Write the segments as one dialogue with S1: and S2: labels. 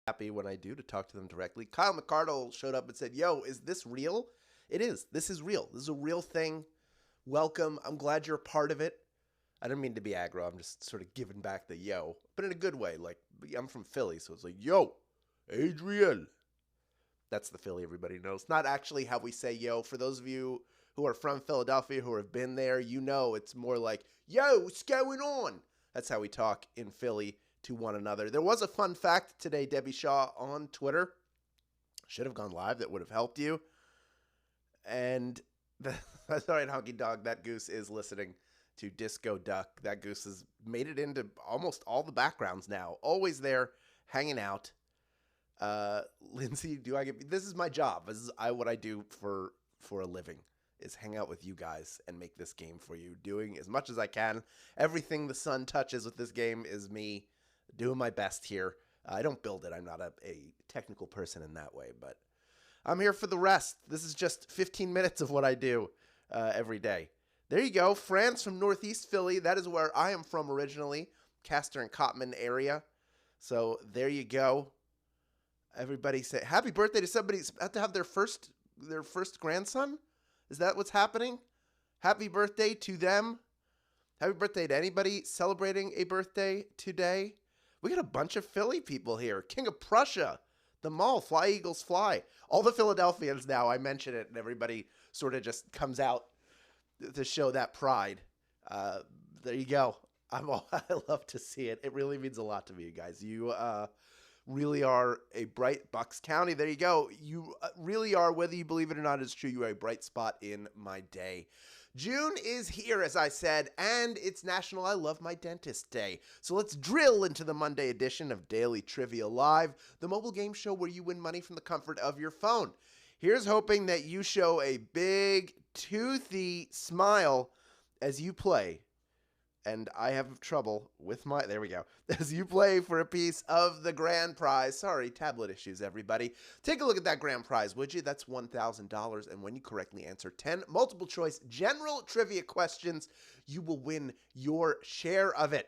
S1: happy when I do to talk to them directly. Kyle McCardle showed up and said, "Yo, is this real?" It is. This is real. This is a real thing. Welcome. I'm glad you're a part of it. I didn't mean to be aggro. I'm just sort of giving back the yo, but in a good way. Like, I'm from Philly, so it's like, yo, Adrian. That's the Philly everybody knows. Not actually how we say yo. For those of you who are from Philadelphia, who have been there, you know it's more like, yo, what's going on? That's how we talk in Philly to one another. There was a fun fact today, Debbie Shaw, on Twitter. Should have gone live. That would have helped you. And that's all right, Honky Dog. That goose is listening to Disco Duck. That goose has made it into almost all the backgrounds now. Always there, hanging out. Lindsay, this is my job. This is what I do for a living, is hang out with you guys and make this game for you. Doing as much as I can. Everything the sun touches with this game is me doing my best here. I don't build it. I'm not a technical person in that way, but I'm here for the rest. This is just 15 minutes of what I do every day. There you go. Franz from Northeast Philly. That is where I am from originally. Castor and Cottman area. So there you go. Everybody say happy birthday to somebody's about to have their first grandson. Is that what's happening? Happy birthday to them. Happy birthday to anybody celebrating a birthday today. We got a bunch of Philly people here. King of Prussia. The Mall. Fly Eagles Fly. All the Philadelphians now. I mention it and everybody sort of just comes out to show that pride. There you go. I love to see it. It really means a lot to me, you guys. You really are a bright Bucks County. There you go. You really are, whether you believe it or not, it's true. You are a bright spot in my day. June is here, as I said, and it's National I Love My Dentist Day. So let's drill into the Monday edition of Daily Trivia Live, the mobile game show where you win money from the comfort of your phone. Here's hoping that you show a big, toothy smile as you play. And I have trouble with there we go. As you play for a piece of the grand prize. Sorry, tablet issues, everybody. Take a look at that grand prize, would you? That's $1,000. And when you correctly answer 10 multiple choice general trivia questions, you will win your share of it.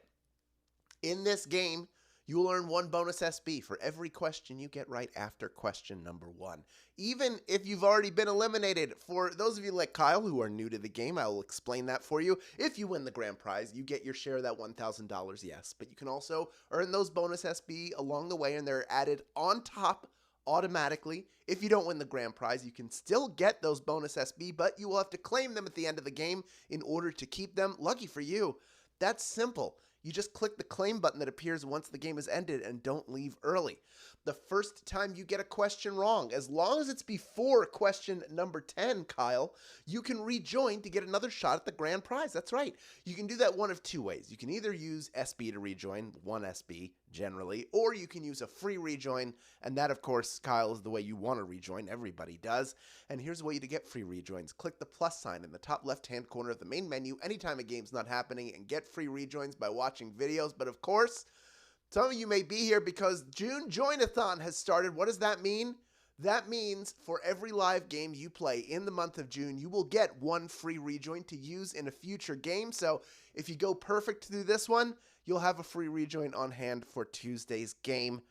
S1: In this game, you will earn one bonus SB for every question you get right after question number 1. Even if you've already been eliminated. For those of you like Kyle who are new to the game, I will explain that for you. If you win the grand prize, you get your share of that $1,000, yes. But you can also earn those bonus SB along the way, and they're added on top automatically. If you don't win the grand prize, you can still get those bonus SB, but you will have to claim them at the end of the game in order to keep them. Lucky for you, that's simple. You just click the claim button that appears once the game is ended and don't leave early. The first time you get a question wrong, as long as it's before question number 10, Kyle, you can rejoin to get another shot at the grand prize. That's right. You can do that one of two ways. You can either use SB to rejoin, one SB generally, or you can use a free rejoin, and that, of course, Kyle, is the way you want to rejoin. Everybody does. And here's a way to get free rejoins. Click the plus sign in the top left-hand corner of the main menu anytime a game's not happening and get free rejoins by watching videos. But, of course, some of you may be here because June Join-a-thon has started. What does that mean? That means for every live game you play in the month of June, you will get one free rejoin to use in a future game. So if you go perfect through this one, you'll have a free rejoin on hand for Tuesday's game,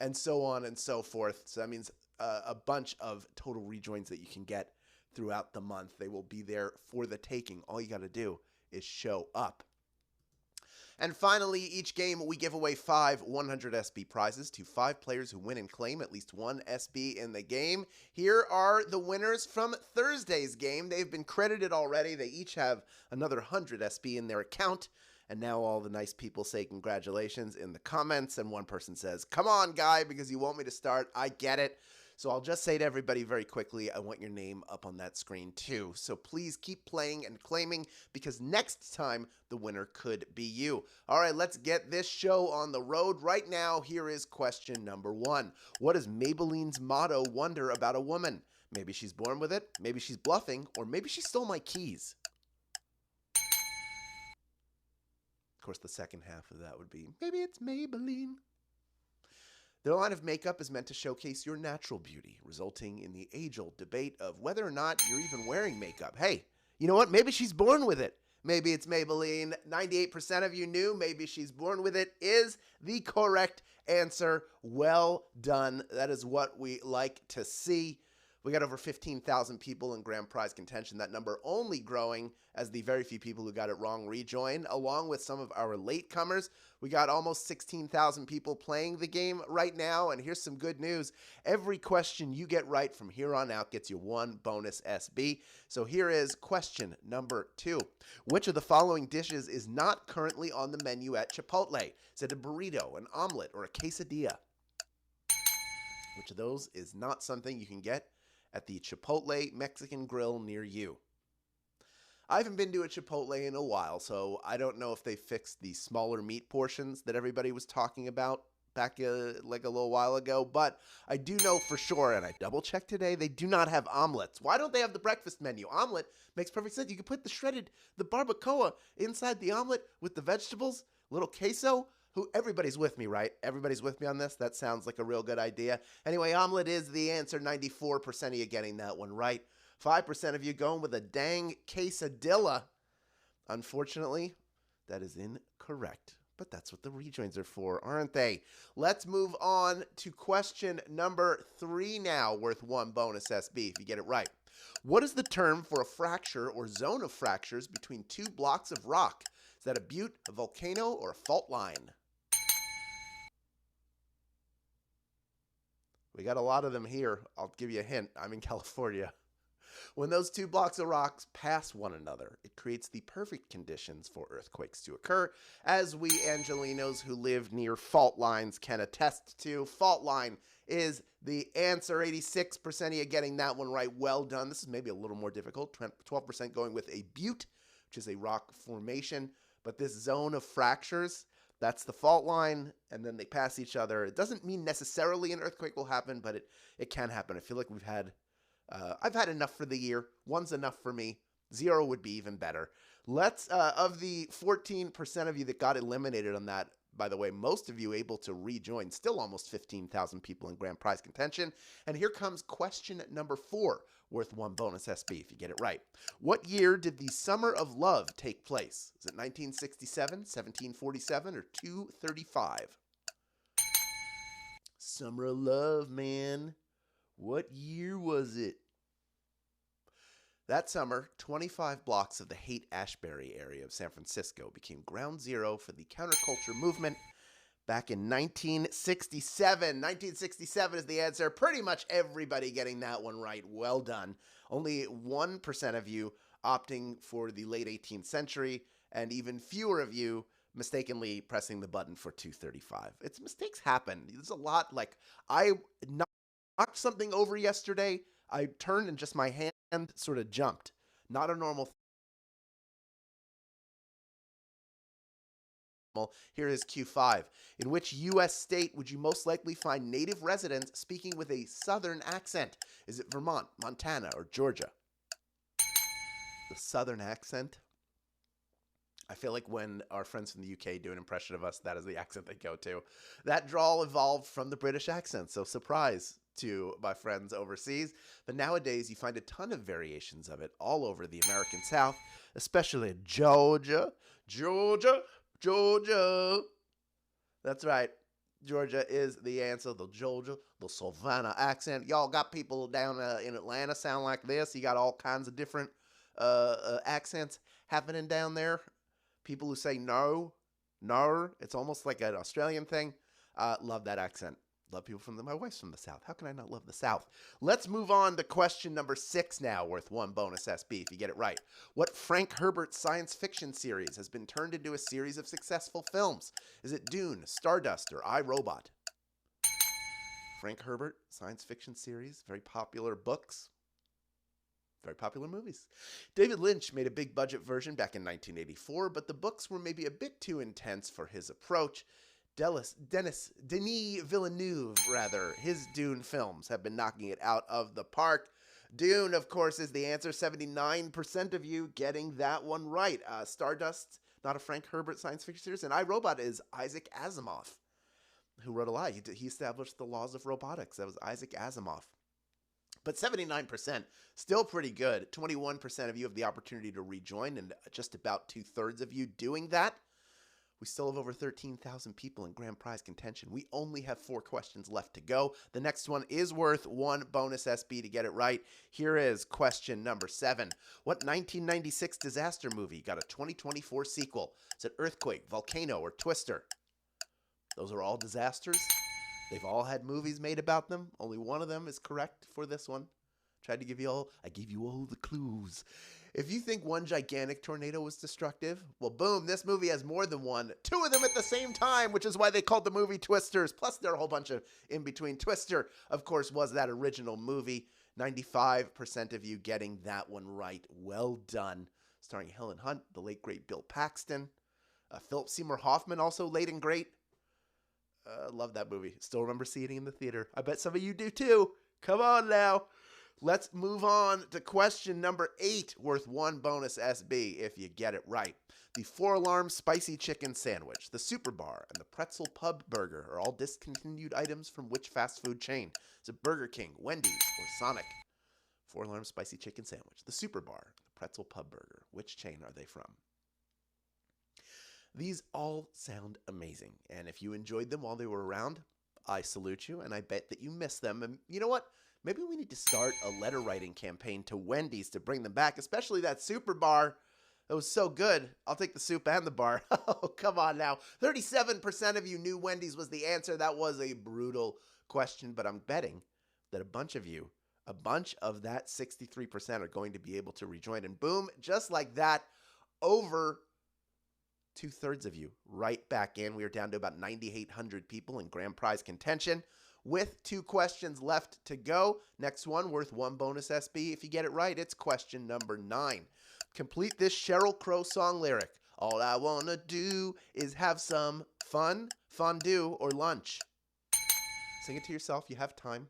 S1: and so on and so forth. So that means a bunch of total rejoins that you can get throughout the month. They will be there for the taking. All you got to do is show up. And finally, each game we give away 5 100 SB prizes to 5 players who win and claim at least one SB in the game. Here are the winners from Thursday's game. They've been credited already. They each have another 100 SB in their account. And now all the nice people say congratulations in the comments. And one person says, come on, guy, because you want me to start. I get it. So I'll just say to everybody very quickly, I want your name up on that screen too. So please keep playing and claiming, because next time the winner could be you. All right, let's get this show on the road right now. Here is question number 1. What is Maybelline's motto wonder about a woman? Maybe she's born with it, maybe she's bluffing, or maybe she stole my keys. Of course, the second half of that would be, maybe it's Maybelline. Their line of makeup is meant to showcase your natural beauty, resulting in the age-old debate of whether or not you're even wearing makeup. Hey, you know what? Maybe she's born with it. Maybe it's Maybelline. 98% of you knew Maybe She's Born With It is the correct answer. Well done. That is what we like to see. We got over 15,000 people in grand prize contention. That number only growing as the very few people who got it wrong rejoin, along with some of our latecomers. We got almost 16,000 people playing the game right now. And here's some good news. Every question you get right from here on out gets you one bonus SB. So here is question number 2. Which of the following dishes is not currently on the menu at Chipotle? Is it a burrito, an omelet, or a quesadilla? Which of those is not something you can get at the Chipotle Mexican grill near you? I haven't been to a Chipotle in a while, so I don't know if they fixed the smaller meat portions that everybody was talking about back like a little while ago, but I do know for sure, and I double-checked today, they do not have omelets. Why don't they have the breakfast menu? Omelet makes perfect sense. You can put the barbacoa inside the omelet with the vegetables, little queso. Everybody's with me, right? Everybody's with me on this? That sounds like a real good idea. Anyway, omelet is the answer. 94% of you getting that one right. 5% of you going with a dang quesadilla. Unfortunately, that is incorrect. But that's what the rejoins are for, aren't they? Let's move on to question number 3 now, worth one bonus SB if you get it right. What is the term for a fracture or zone of fractures between two blocks of rock? Is that a butte, a volcano, or a fault line? We got a lot of them here. I'll give you a hint. I'm in California. When those two blocks of rocks pass one another, it creates the perfect conditions for earthquakes to occur, as we Angelinos who live near fault lines can attest to. Fault line is the answer. 86% of you getting that one right. Well done. This is maybe a little more difficult. 12% going with a butte, which is a rock formation. But this zone of fractures, that's the fault line, and then they pass each other. It doesn't mean necessarily an earthquake will happen, but it can happen. I feel like I've had enough for the year. 1's enough for me. 0 would be even better. Of the 14% of you that got eliminated on that, by the way, most of you able to rejoin. Still almost 15,000 people in grand prize contention. And here comes question number 4, worth one bonus SB if you get it right. What year did the Summer of Love take place? Is it 1967, 1747, or 235? Summer of Love, man. What year was it? That summer, 25 blocks of the Haight-Ashbury area of San Francisco became ground zero for the counterculture movement back in 1967. 1967 is the answer. Pretty much everybody getting that one right. Well done. Only 1% of you opting for the late 18th century, and even fewer of you mistakenly pressing the button for 235. Mistakes happen. There's a lot. Like, I knocked something over yesterday. I turned and just my hand sort of jumped. Not a normal thing. Here is Q5. In which U.S. state would you most likely find native residents speaking with a southern accent? Is it Vermont, Montana, or Georgia? The southern accent? I feel like when our friends from the UK do an impression of us, that is the accent they go to. That drawl evolved from the British accent, so surprise to my friends overseas. But nowadays, you find a ton of variations of it all over the American South, especially Georgia. Georgia. That's right. Georgia is the answer. The Georgia, the Savannah accent. Y'all got people down in Atlanta sound like this. You got all kinds of different accents happening down there. People who say no. It's almost like an Australian thing. Love that accent. Love people from my wife's from the South. How can I not love the South? Let's move on to question number 6 now, worth one bonus SB if you get it right. What Frank Herbert science fiction series has been turned into a series of successful films? Is it Dune, Stardust, or I, Robot? Frank Herbert science fiction series, very popular books. Very popular movies. David Lynch made a big budget version back in 1984, but the books were maybe a bit too intense for his approach. Denis Villeneuve, his Dune films have been knocking it out of the park. Dune, of course, is the answer. 79% of you getting that one right. Stardust, not a Frank Herbert science fiction series, and I, Robot is Isaac Asimov, who wrote a lot. He established the laws of robotics. That was Isaac Asimov. But 79%, still pretty good. 21% of you have the opportunity to rejoin, and just about 2/3 of you doing that. We still have over 13,000 people in grand prize contention. We only have 4 questions left to go. The next one is worth 1 bonus SB to get it right. Here is question number 7. What 1996 disaster movie got a 2024 sequel? Is it Earthquake, Volcano, or Twister? Those are all disasters. They've all had movies made about them. Only one of them is correct for this one. I gave you all the clues. If you think one gigantic tornado was destructive, well, boom, this movie has more than one. 2 of them at the same time, which is why they called the movie Twisters. Plus, there are a whole bunch of in-between. Twister, of course, was that original movie. 95% of you getting that one right. Well done. Starring Helen Hunt, the late, great Bill Paxton. Philip Seymour Hoffman, also late and great. Love that movie. Still remember seeing it in the theater. I bet some of you do too. Come on now. Let's move on to question number 8, worth 1 bonus SB if you get it right. The 4-alarm spicy chicken sandwich, the Super Bar, and the pretzel pub burger are all discontinued items from which fast food chain? Is it Burger King, Wendy's, or Sonic? 4-alarm spicy chicken sandwich, the Super Bar, the pretzel pub burger. Which chain are they from? These all sound amazing, and if you enjoyed them while they were around, I salute you, and I bet that you miss them. And you know what? Maybe we need to start a letter writing campaign to Wendy's to bring them back, especially that Super Bar. It was so good. I'll take the soup and the bar. Oh, come on now. 37% of you knew Wendy's was the answer. That was a brutal question, but I'm betting that a bunch of that 63% are going to be able to rejoin. And boom, just like that, over 2/3 of you right back in. We are down to about 9,800 people in grand prize contention with 2 questions left to go. Next one worth 1 bonus SB. If you get it right, it's question number 9. Complete this Sheryl Crow song lyric. All I want to do is have some fun, fondue, or lunch. Sing it to yourself. You have time.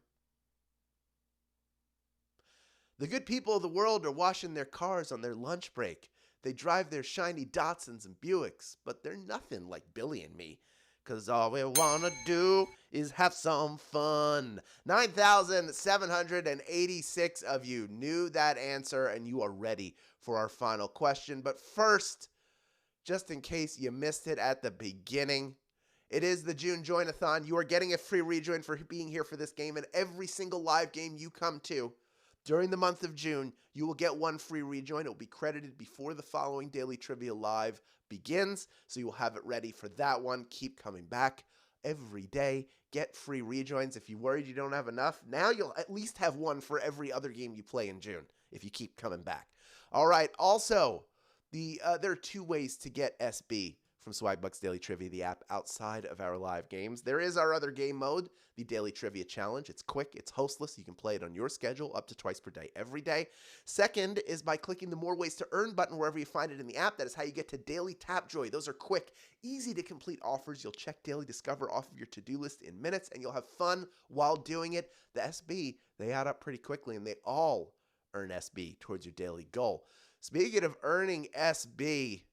S1: The good people of the world are washing their cars on their lunch break. They drive their shiny Datsuns and Buicks, but they're nothing like Billy and me. 'Cause all we want to do is have some fun. 9,786 of you knew that answer, and you are ready for our final question. But first, just in case you missed it at the beginning, it is the June Join-a-thon. You are getting a free rejoin for being here for this game, and every single live game you come to during the month of June, you will get 1 free rejoin. It will be credited before the following Daily Trivia Live begins, so you will have it ready for that one. Keep coming back every day. Get free rejoins. If you're worried you don't have enough, now you'll at least have 1 for every other game you play in June if you keep coming back. All right, also, there are 2 ways to get SB from Swagbucks Daily Trivia, the app, outside of our live games. There is our other game mode, the Daily Trivia Challenge. It's quick, it's hostless. You can play it on your schedule up to twice per day, every day. Second is by clicking the More Ways to Earn button wherever you find it in the app. That is how you get to Daily Tapjoy. Those are quick, easy to complete offers. You'll check Daily Discover off of your to-do list in minutes, and you'll have fun while doing it. The SB, they add up pretty quickly, and they all earn SB towards your daily goal. Speaking of earning SB,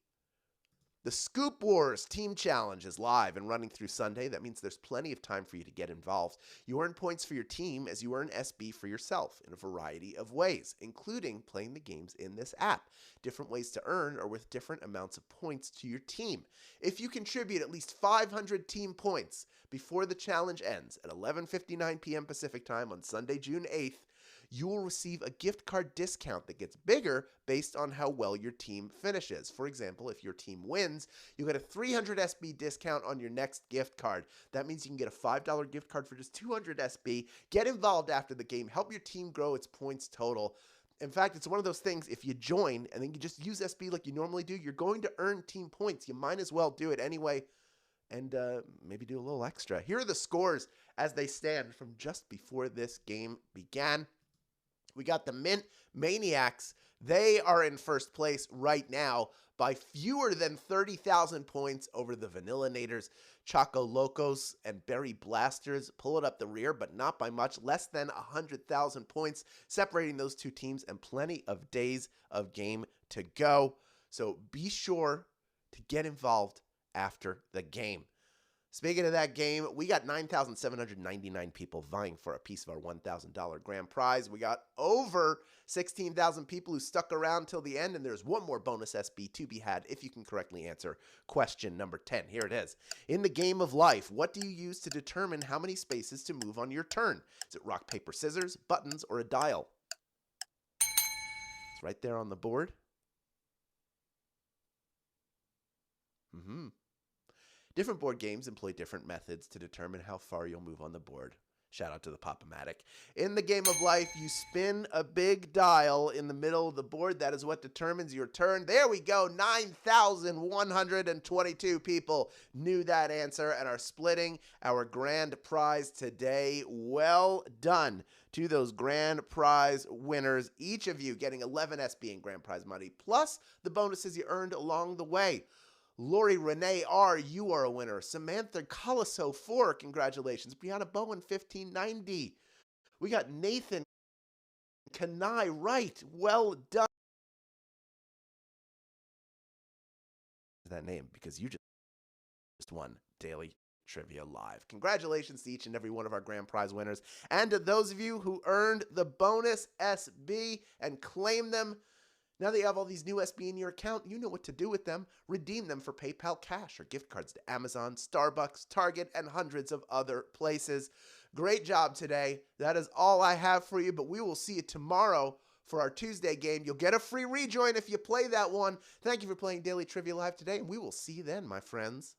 S1: the Scoop Wars Team Challenge is live and running through Sunday. That means there's plenty of time for you to get involved. You earn points for your team as you earn SB for yourself in a variety of ways, including playing the games in this app. Different ways to earn are with different amounts of points to your team. If you contribute at least 500 team points before the challenge ends at 11:59 p.m. Pacific Time on Sunday, June 8th, you will receive a gift card discount that gets bigger based on how well your team finishes. For example, if your team wins, you get a 300 SB discount on your next gift card. That means you can get a $5 gift card for just 200 SB. Get involved after the game. Help your team grow its points total. In fact, it's one of those things, if you join and then you just use SB like you normally do, you're going to earn team points. You might as well do it anyway and maybe do a little extra. Here are the scores as they stand from just before this game began. We got the Mint Maniacs. They are in first place right now by fewer than 30,000 points over the Vanillinators. Choco Locos and Berry Blasters pull it up the rear, but not by much. Less than 100,000 points separating those 2 teams and plenty of days of game to go. So be sure to get involved after the game. Speaking of that game, we got 9,799 people vying for a piece of our $1,000 grand prize. We got over 16,000 people who stuck around till the end, and there's one more bonus SB to be had if you can correctly answer question number 10. Here it is. In the game of life, what do you use to determine how many spaces to move on your turn? Is it rock, paper, scissors, buttons, or a dial? It's right there on the board. Different board games employ different methods to determine how far you'll move on the board. Shout out to the Pop-O-Matic. In the game of life, you spin a big dial in the middle of the board. That is what determines your turn. There we go. 9,122 people knew that answer and are splitting our grand prize today. Well done to those grand prize winners. Each of you getting 11 SB in grand prize money, plus the bonuses you earned along the way. Lori Renee R., you are a winner. Samantha Colaso 4, congratulations. Brianna Bowen 1590. We got Nathan Kanai right. Well done. That name because you just won Daily Trivia Live. Congratulations to each and every one of our grand prize winners. And to those of you who earned the bonus SB and claimed them. Now that you have all these new SB in your account, you know what to do with them. Redeem them for PayPal cash or gift cards to Amazon, Starbucks, Target, and hundreds of other places. Great job today. That is all I have for you, but we will see you tomorrow for our Tuesday game. You'll get a free rejoin if you play that one. Thank you for playing Daily Trivia Live today, and we will see you then, my friends.